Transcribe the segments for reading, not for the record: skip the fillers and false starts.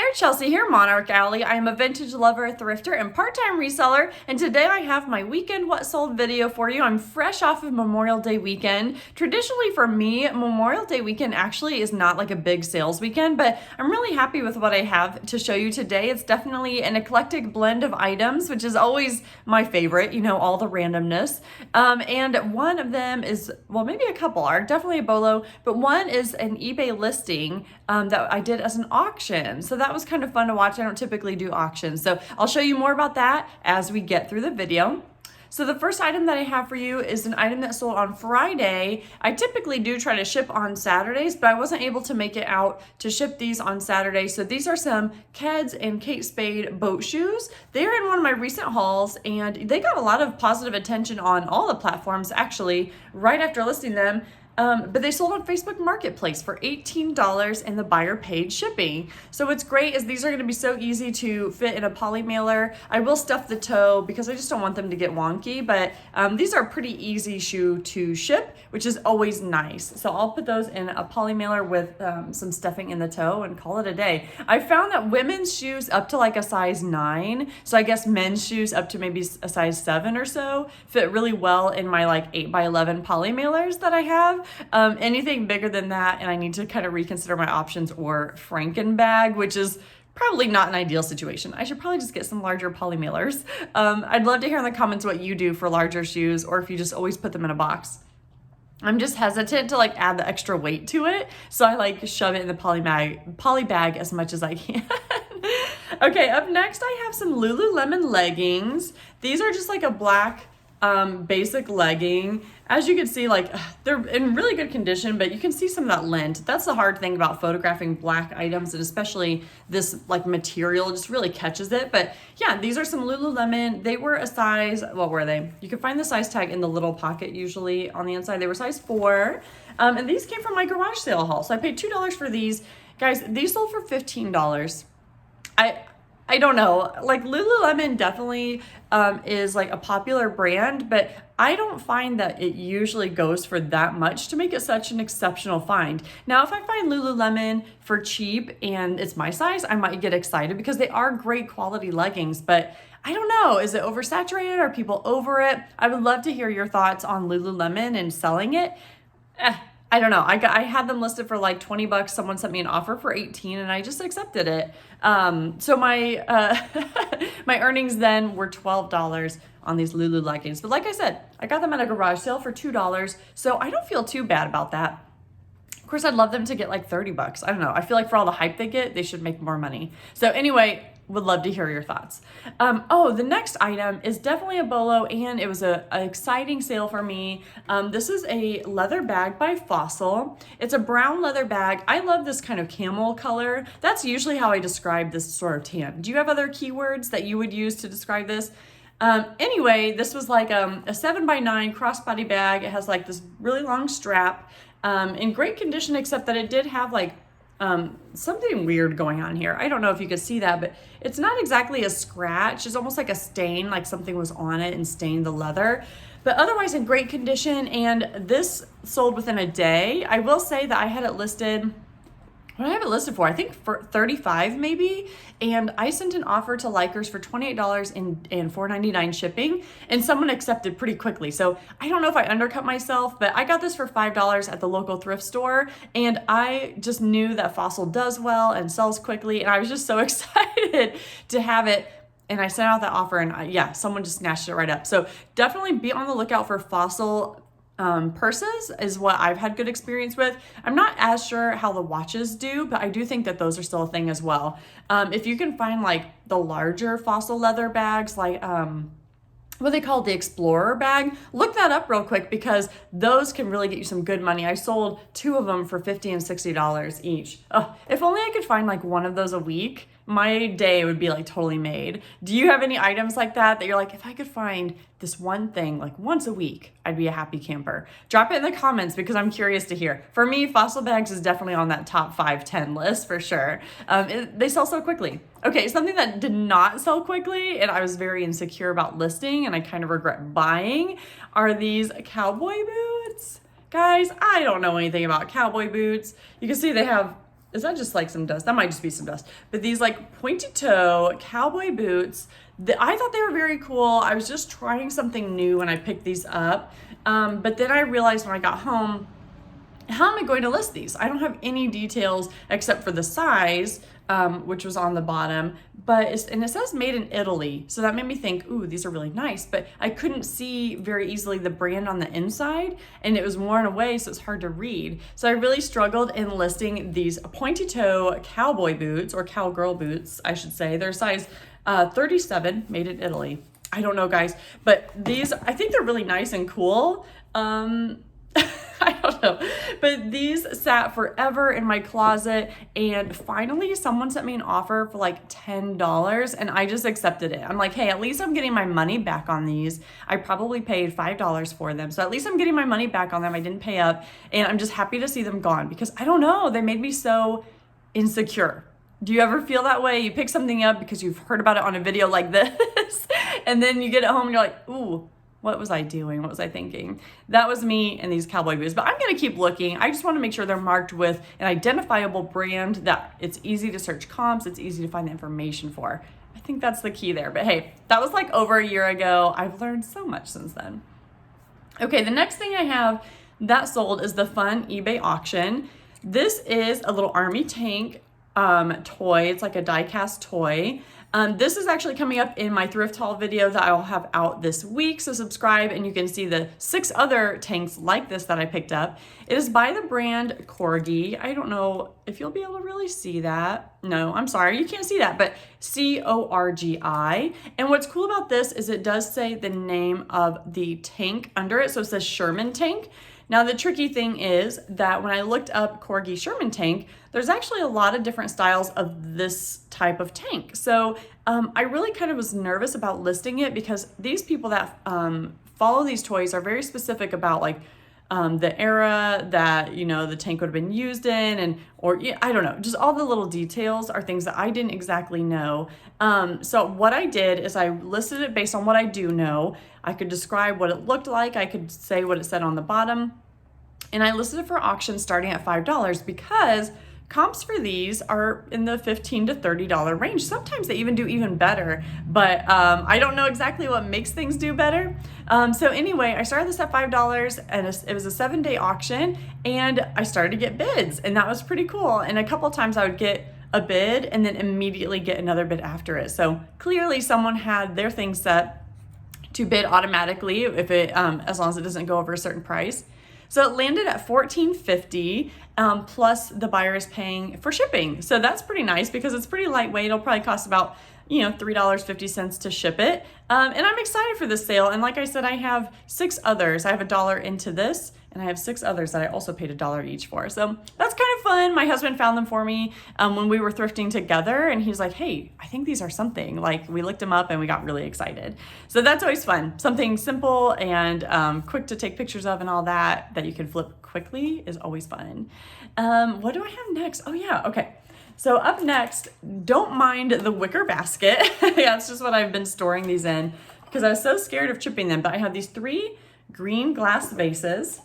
there, Chelsea here, MonarchAlley. I am a vintage lover, thrifter, and part-time reseller, and today I have my weekend what sold video for you. I'm fresh off of Memorial Day weekend. Traditionally for me, Memorial Day weekend actually is not like a big sales weekend, but I'm really happy with what I have to show you today. It's definitely an eclectic blend of items, which is always my favorite, you know, all the randomness. And one of them is, well, maybe a couple are, definitely a bolo, but one is an eBay listing that I did as an auction. So that was kind of fun to watch. I don't typically do auctions. So I'll show you more about that as we get through the video. So the first item that I have for you is an item that sold on Friday. I typically do try to ship on Saturdays, but I wasn't able to make it out to ship these on Saturday. So these are some Keds and Spade boat shoes. They're in one of my recent hauls and they got a lot of positive attention on all the platforms actually right after listing them. But they sold on Facebook Marketplace for $18 and the buyer paid shipping. So what's great is these are going to be so easy to fit in a poly mailer. I will stuff the toe because I just don't want them to get wonky, but these are a pretty easy shoe to ship, which is always nice. So I'll put those in a poly mailer with some stuffing in the toe and call it a day. I found that women's shoes up to like a size 9, so I guess men's shoes up to maybe a size 7 or so fit really well in my like 8x11 poly mailers that I have. Anything bigger than that, and I need to kind of reconsider my options or Franken bag, which is probably not an ideal situation. I should probably just get some larger poly mailers. I'd love to hear in the comments what you do for larger shoes or if you just always put them in a box. I'm just hesitant to like add the extra weight to it, so I like shove it in the poly bag as much as I can. Okay, up next I have some Lululemon leggings. These are just like a black basic legging. As you can see, like they're in really good condition, but you can see some of that lint. That's the hard thing about photographing black items, and especially this like material just really catches it. But yeah, these are some Lululemon. They were a size, what were they? You can find the size tag in the little pocket usually on the inside. They were size 4. And these came from my garage sale haul. So I paid $2 for these. Guys, these sold for $15. I don't know, like Lululemon definitely is like a popular brand, but I don't find that it usually goes for that much to make it such an exceptional find. Now, if I find Lululemon for cheap and it's my size, I might get excited because they are great quality leggings, but I don't know, is it oversaturated? Are people over it? I would love to hear your thoughts on Lululemon and selling it. I don't know. I had them listed for like $20. Someone sent me an offer for 18 and I just accepted it. So my my earnings then were $12 on these Lulu leggings. But like I said, I got them at a garage sale for $2. So I don't feel too bad about that. Of course, I'd love them to get like $30. I don't know. I feel like for all the hype they get, they should make more money. So anyway, would love to hear your thoughts. Oh, the next item is definitely a bolo, and it was an exciting sale for me. This is a leather bag by Fossil. It's a brown leather bag. I love this kind of camel color. That's usually how I describe this sort of tan. Do you have other keywords that you would use to describe this? Anyway, this was like a 7x9 crossbody bag. It has like this really long strap, in great condition, except that it did have like something weird going on here. I don't know if you could see that, but it's not exactly a scratch. It's almost like a stain, like something was on it and stained the leather, but otherwise in great condition. And this sold within a day. I will say that I had it listed, what did I have it listed for? I think for $35 maybe. And I sent an offer to Likers for $28 and $4.99 shipping, and someone accepted pretty quickly. So I don't know if I undercut myself, but I got this for $5 at the local thrift store, and I just knew that Fossil does well and sells quickly, and I was just so excited to have it. And I sent out that offer, and yeah, someone just snatched it right up. So definitely be on the lookout for Fossil purses is what I've had good experience with. I'm not as sure how the watches do, but I do think that those are still a thing as well. If you can find like the larger Fossil leather bags, like what they call the Explorer bag, look that up real quick because those can really get you some good money. I sold 2 of them for $50 and $60 each. Oh, if only I could find like one of those a week, my day would be like totally made. Do you have any items like that you're like, if I could find this one thing like once a week, I'd be a happy camper? Drop it in the comments because I'm curious to hear. For me, Fossil bags is definitely on that top 5, 10 list for sure. They sell so quickly. Okay, something that did not sell quickly and I was very insecure about listing and I kind of regret buying are these cowboy boots. Guys, I don't know anything about cowboy boots. You can see they have is that just like some dust? That might just be some dust. But these like pointy toe cowboy boots, I thought they were very cool. I was just trying something new when I picked these up. But then I realized when I got home, how am I going to list these? I don't have any details except for the size, which was on the bottom, and it says made in Italy. So that made me think, ooh, these are really nice, but I couldn't see very easily the brand on the inside and it was worn away, so it's hard to read. So I really struggled in listing these pointy toe cowboy boots, or cowgirl boots, I should say. They're size 37, made in Italy. I don't know, guys, but these, I think they're really nice and cool. I don't know, but these sat forever in my closet, and finally someone sent me an offer for like $10 and I just accepted it. I'm like, hey, at least I'm getting my money back on these. I probably paid $5 for them, so at least I'm getting my money back on them. I didn't pay up, and I'm just happy to see them gone because I don't know, they made me so insecure. Do you ever feel that way? You pick something up because you've heard about it on a video like this and then you get it home and you're like, ooh, what was I doing? What was I thinking? That was me and these cowboy boots, but I'm going to keep looking. I just want to make sure they're marked with an identifiable brand that it's easy to search comps. It's easy to find the information for. I think that's the key there, but hey, that was like over a year ago. I've learned so much since then. Okay. The next thing I have that sold is the fun eBay auction. This is a little army tank toy. It's like a die-cast toy. This is actually coming up in my thrift haul video that I'll have out this week, so subscribe and you can see the 6 other tanks like this that I picked up. It is by the brand Corgi. I don't know if you'll be able to really see that. No, I'm sorry, you can't see that, but Corgi. And what's cool about this is it does say the name of the tank under it, so it says Sherman tank. Now, the tricky thing is that when I looked up Corgi Sherman tank, there's actually a lot of different styles of this type of tank. So I really kind of was nervous about listing it because these people that follow these toys are very specific about like the era that, you know, the tank would have been used in, or I don't know, just all the little details are things that I didn't exactly know. So what I did is I listed it based on what I do know. I could describe what it looked like. I could say what it said on the bottom. And I listed it for auction starting at $5 because comps for these are in the $15 to $30 range. Sometimes they even do even better, but I don't know exactly what makes things do better. So anyway, I started this at $5 and it was a 7-day auction, and I started to get bids, and that was pretty cool. And a couple times I would get a bid and then immediately get another bid after it. So clearly someone had their thing set to bid automatically if it as long as it doesn't go over a certain price. So it landed at $14.50 plus the buyer is paying for shipping. So that's pretty nice because it's pretty lightweight. It'll probably cost about, you know, $3.50 to ship it. And I'm excited for this sale. And like I said, I have 6 others. I have $1 into this, and I have 6 others that I also paid $1 each for. So that's kind of fun. My husband found them for me when we were thrifting together, and he's like, hey, I think these are something. Like, we looked them up and we got really excited. So that's always fun. Something simple and quick to take pictures of and all that you can flip quickly is always fun. What do I have next? Oh yeah, okay. So up next, don't mind the wicker basket. That's just what I've been storing these in because I was so scared of chipping them. But I have these 3 green glass vases.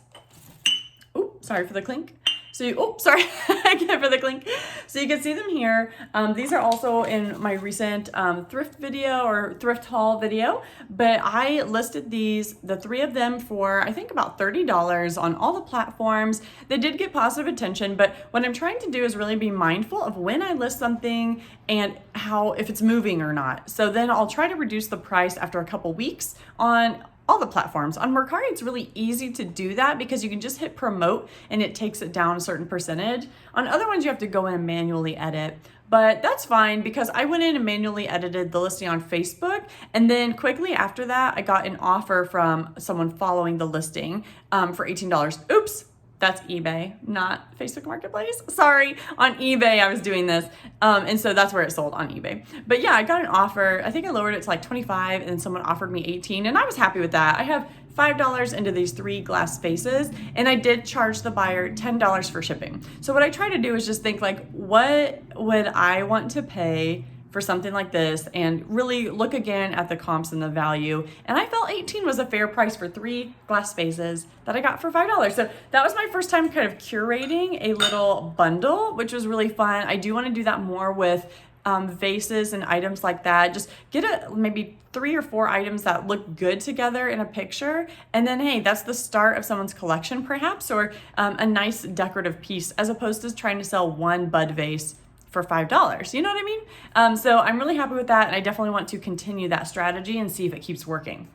Oh, sorry for the clink. So sorry again for the clink. So you can see them here. These are also in my recent thrift video or thrift haul video, but I listed the 3 of them for I think about $30 on all the platforms. They did get positive attention, but what I'm trying to do is really be mindful of when I list something and how, if it's moving or not. So then I'll try to reduce the price after a couple weeks on all the platforms. On Mercari, it's really easy to do that because you can just hit promote and it takes it down a certain percentage. On other ones, you have to go in and manually edit, but that's fine because I went in and manually edited the listing on Facebook. And then quickly after that, I got an offer from someone following the listing for $18. Oops. That's eBay, not Facebook Marketplace. Sorry, on eBay I was doing this. And so that's where it sold, on eBay. But yeah, I got an offer. I think I lowered it to like 25 and then someone offered me 18 and I was happy with that. I have $5 into these 3 glass vases and I did charge the buyer $10 for shipping. So what I try to do is just think like, what would I want to pay for something like this and really look again at the comps and the value. And I felt $18 was a fair price for 3 glass vases that I got for $5. So that was my first time kind of curating a little bundle, which was really fun. I do want to do that more with vases and items like that. Just get maybe 3 or 4 items that look good together in a picture, and then hey, that's the start of someone's collection perhaps, or a nice decorative piece, as opposed to trying to sell one bud vase for $5. You know what I mean? So I'm really happy with that, and I definitely want to continue that strategy and see if it keeps working.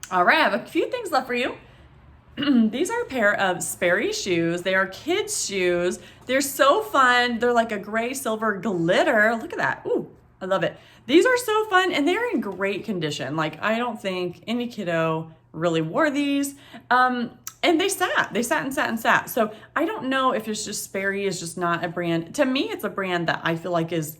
All right, I have a few things left for you. These are a pair of Sperry shoes. They are kids' shoes. They're so fun. They're like a gray silver glitter. Look at that. Ooh, I love it. These are so fun, and they're in great condition. Like, I don't think any kiddo really wore these. And they sat and sat and sat. So I don't know if it's just Sperry is just not a brand. To me, it's a brand that I feel like is,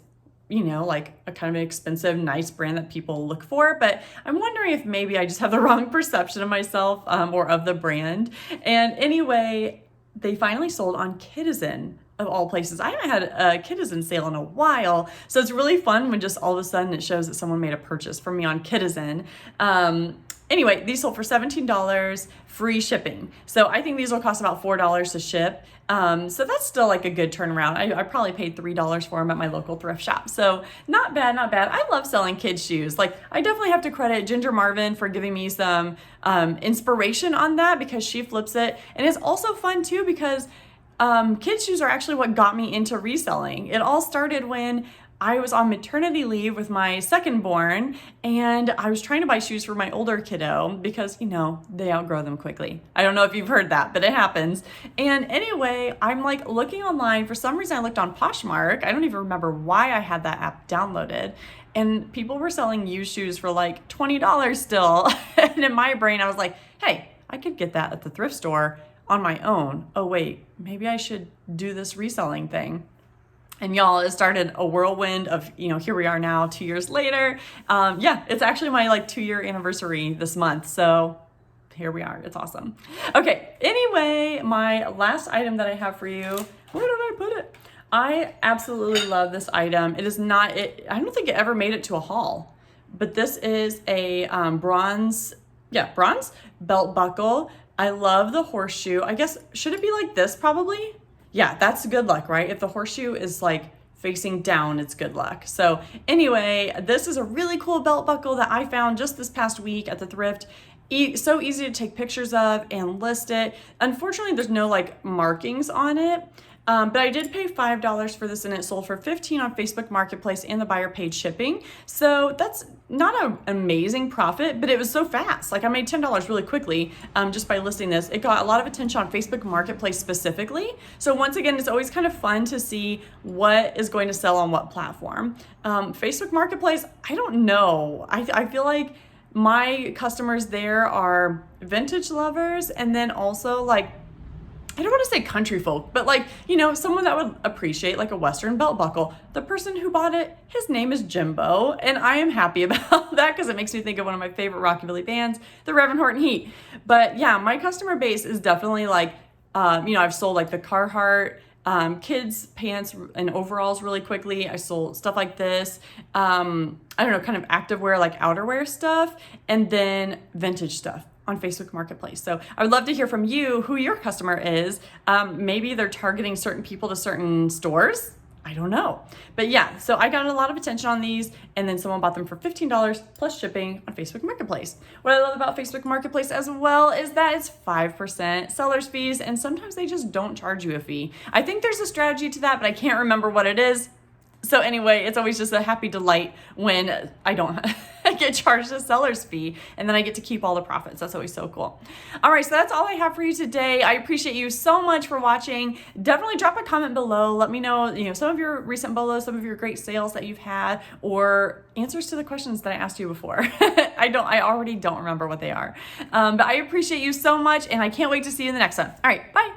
you know, like a kind of expensive, nice brand that people look for. But I'm wondering if maybe I just have the wrong perception of myself or of the brand. And anyway, they finally sold on Kedizen, of all places. I haven't had a Kedizen sale in a while. So it's really fun when just all of a sudden it shows that someone made a purchase from me on Kedizen. Anyway, these sold for $17, free shipping. So I think these will cost about $4 to ship. So that's still like a good turnaround. I probably paid $3 for them at my local thrift shop. So not bad, not bad. I love selling kids shoes. Like, I definitely have to credit Ginger Marvin for giving me some inspiration on that, because she flips it. And it's also fun too, because kids shoes are actually what got me into reselling. It all started when I was on maternity leave with my second born, and I was trying to buy shoes for my older kiddo because, you know, they outgrow them quickly. I don't know if you've heard that, but it happens. And anyway, I'm like looking online. For some reason, I looked on Poshmark. I don't even remember why I had that app downloaded. And people were selling used shoes for like $20 still. And in my brain, I was like, hey, I could get that at the thrift store on my own. Oh, wait, maybe I should do this reselling thing. And y'all, it started a whirlwind of, you know, here we are now 2 years later. Yeah, it's actually my like 2-year anniversary this month. So here we are. It's awesome. Okay. Anyway, my last item that I have for you, where did I put it? I absolutely love this item. It is not, I don't think it ever made it to a haul, but this is a bronze belt buckle. I love the horseshoe. I guess, should it be like this probably? Yeah, that's good luck, right? If the horseshoe is like facing down, it's good luck. So anyway, this is a really cool belt buckle that I found just this past week at the thrift. So easy to take pictures of and list it. Unfortunately, there's no like markings on it. But I did pay $5 for this, and it sold for $15 on Facebook Marketplace, and the buyer paid shipping. So that's not an amazing profit, but it was so fast. Like, I made $10 really quickly just by listing this. It got a lot of attention on Facebook Marketplace specifically. So once again, it's always kind of fun to see what is going to sell on what platform. Facebook Marketplace, I don't know. I feel like my customers there are vintage lovers, and then also like, I don't want to say country folk, but like, you know, someone that would appreciate like a Western belt buckle. The person who bought it, his name is Jimbo, and I am happy about that because it makes me think of one of my favorite rockabilly bands, the Reverend Horton Heat. But yeah, my customer base is definitely like, you know, I've sold like the Carhartt kids pants and overalls really quickly. I sold stuff like this. I don't know, kind of activewear, like outerwear stuff, and then vintage stuff on Facebook Marketplace. So I would love to hear from you who your customer is. Maybe they're targeting certain people to certain stores. I don't know. But yeah, so I got a lot of attention on these, and then someone bought them for $15 plus shipping on Facebook Marketplace. What I love about Facebook Marketplace as well is that it's 5% seller's fees, and sometimes they just don't charge you a fee. I think there's a strategy to that, but I can't remember what it is. So anyway, it's always just a happy delight when I don't get charged a seller's fee, and then I get to keep all the profits. That's always so cool. All right, so that's all I have for you today. I appreciate you so much for watching. Definitely drop a comment below. Let me know, you know, some of your recent bolos, some of your great sales that you've had, or answers to the questions that I asked you before. I already don't remember what they are. But I appreciate you so much, and I can't wait to see you in the next one. All right, bye.